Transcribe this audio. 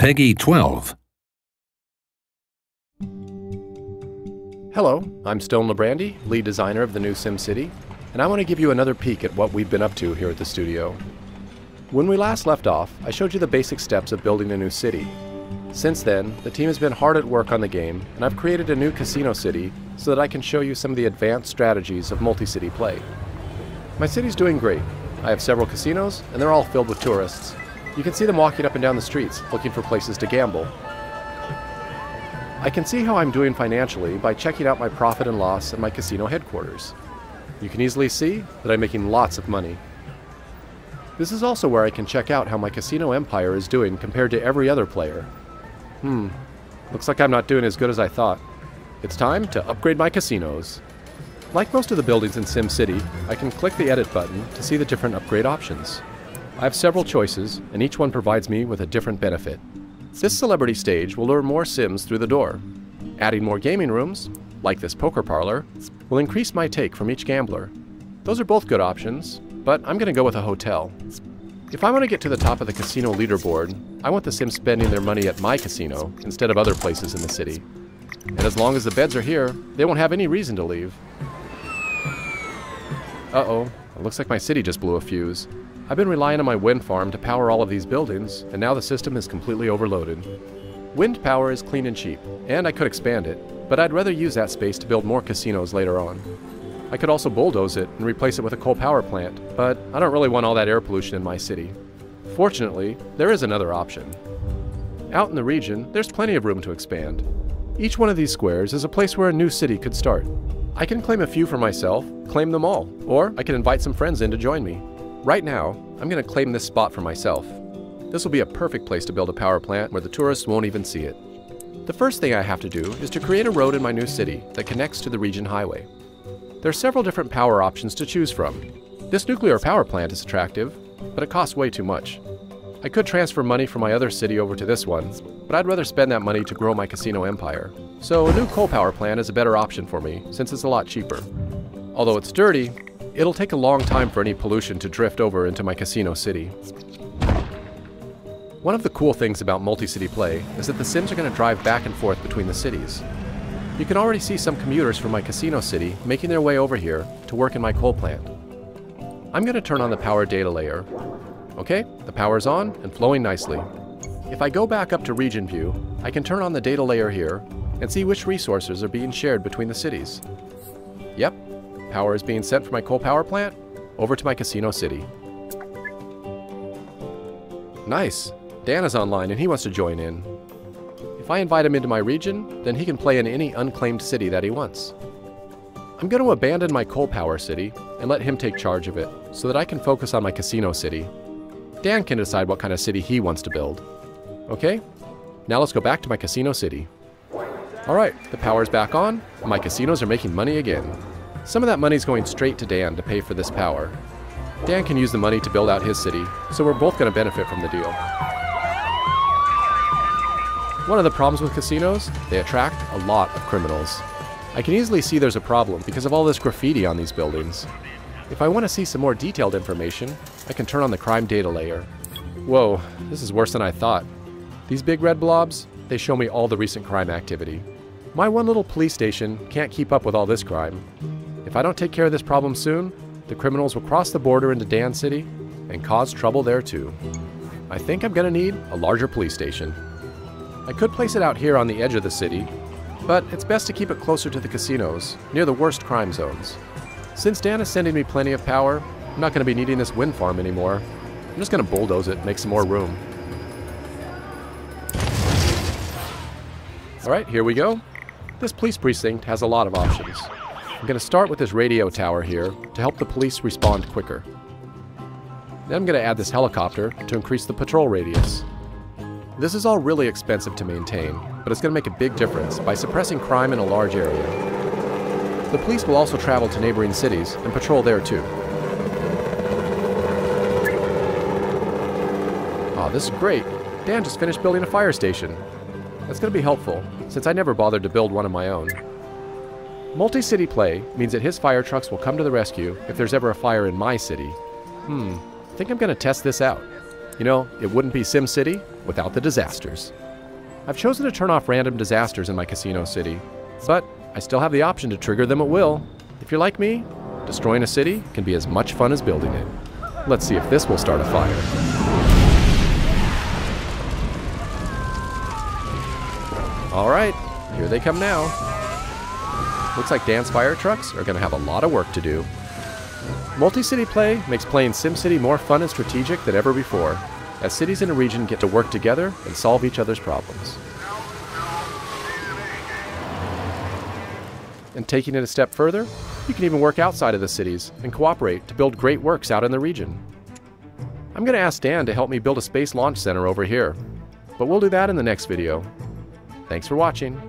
Peggy 12. Hello, I'm Stone Labrandy, lead designer of the new SimCity, and I want to give you another peek at what we've been up to here at the studio. When we last left off, I showed you the basic steps of building a new city. Since then, the team has been hard at work on the game, and I've created a new casino city so that I can show you some of the advanced strategies of multi-city play. My city's doing great. I have several casinos, and they're all filled with tourists. You can see them walking up and down the streets, looking for places to gamble. I can see how I'm doing financially by checking out my profit and loss at my casino headquarters. You can easily see that I'm making lots of money. This is also where I can check out how my casino empire is doing compared to every other player. Looks like I'm not doing as good as I thought. It's time to upgrade my casinos. Like most of the buildings in SimCity, I can click the edit button to see the different upgrade options. I have several choices, and each one provides me with a different benefit. This celebrity stage will lure more Sims through the door. Adding more gaming rooms, like this poker parlor, will increase my take from each gambler. Those are both good options, but I'm going to go with a hotel. If I want to get to the top of the casino leaderboard, I want the Sims spending their money at my casino instead of other places in the city. And as long as the beds are here, they won't have any reason to leave. Uh-oh, it looks like my city just blew a fuse. I've been relying on my wind farm to power all of these buildings, and now the system is completely overloaded. Wind power is clean and cheap, and I could expand it, but I'd rather use that space to build more casinos later on. I could also bulldoze it and replace it with a coal power plant, but I don't really want all that air pollution in my city. Fortunately, there is another option. Out in the region, there's plenty of room to expand. Each one of these squares is a place where a new city could start. I can claim a few for myself, claim them all, or I can invite some friends in to join me. Right now, I'm going to claim this spot for myself. This will be a perfect place to build a power plant where the tourists won't even see it. The first thing I have to do is to create a road in my new city that connects to the region highway. There are several different power options to choose from. This nuclear power plant is attractive, but it costs way too much. I could transfer money from my other city over to this one, but I'd rather spend that money to grow my casino empire. So a new coal power plant is a better option for me, since it's a lot cheaper. Although it's dirty, it'll take a long time for any pollution to drift over into my casino city. One of the cool things about multi-city play is that the Sims are going to drive back and forth between the cities. You can already see some commuters from my casino city making their way over here to work in my coal plant. I'm going to turn on the power data layer. Okay, the power's on and flowing nicely. If I go back up to region view, I can turn on the data layer here and see which resources are being shared between the cities. Yep. Power is being sent from my coal power plant over to my casino city. Nice! Dan is online and he wants to join in. If I invite him into my region, then he can play in any unclaimed city that he wants. I'm going to abandon my coal power city and let him take charge of it so that I can focus on my casino city. Dan can decide what kind of city he wants to build. Okay, now let's go back to my casino city. Alright, the power's back on and my casinos are making money again. Some of that money's going straight to Dan to pay for this power. Dan can use the money to build out his city, so we're both going to benefit from the deal. One of the problems with casinos, they attract a lot of criminals. I can easily see there's a problem because of all this graffiti on these buildings. If I want to see some more detailed information, I can turn on the crime data layer. Whoa, this is worse than I thought. These big red blobs, they show me all the recent crime activity. My one little police station can't keep up with all this crime. If I don't take care of this problem soon, the criminals will cross the border into Dan City and cause trouble there too. I think I'm going to need a larger police station. I could place it out here on the edge of the city, but it's best to keep it closer to the casinos, near the worst crime zones. Since Dan is sending me plenty of power, I'm not going to be needing this wind farm anymore. I'm just going to bulldoze it and make some more room. Alright, here we go. This police precinct has a lot of options. I'm going to start with this radio tower here to help the police respond quicker. Then I'm going to add this helicopter to increase the patrol radius. This is all really expensive to maintain, but it's going to make a big difference by suppressing crime in a large area. The police will also travel to neighboring cities and patrol there too. Aw, this is great. Dan just finished building a fire station. That's going to be helpful, since I never bothered to build one of my own. Multi-city play means that his fire trucks will come to the rescue if there's ever a fire in my city. I think I'm going to test this out. You know, it wouldn't be SimCity without the disasters. I've chosen to turn off random disasters in my casino city, but I still have the option to trigger them at will. If you're like me, destroying a city can be as much fun as building it. Let's see if this will start a fire. All right, here they come now. Looks like Dan's fire trucks are going to have a lot of work to do. Multi-city play makes playing SimCity more fun and strategic than ever before, as cities in a region get to work together and solve each other's problems. And taking it a step further, you can even work outside of the cities and cooperate to build great works out in the region. I'm going to ask Dan to help me build a space launch center over here, but we'll do that in the next video. Thanks for watching.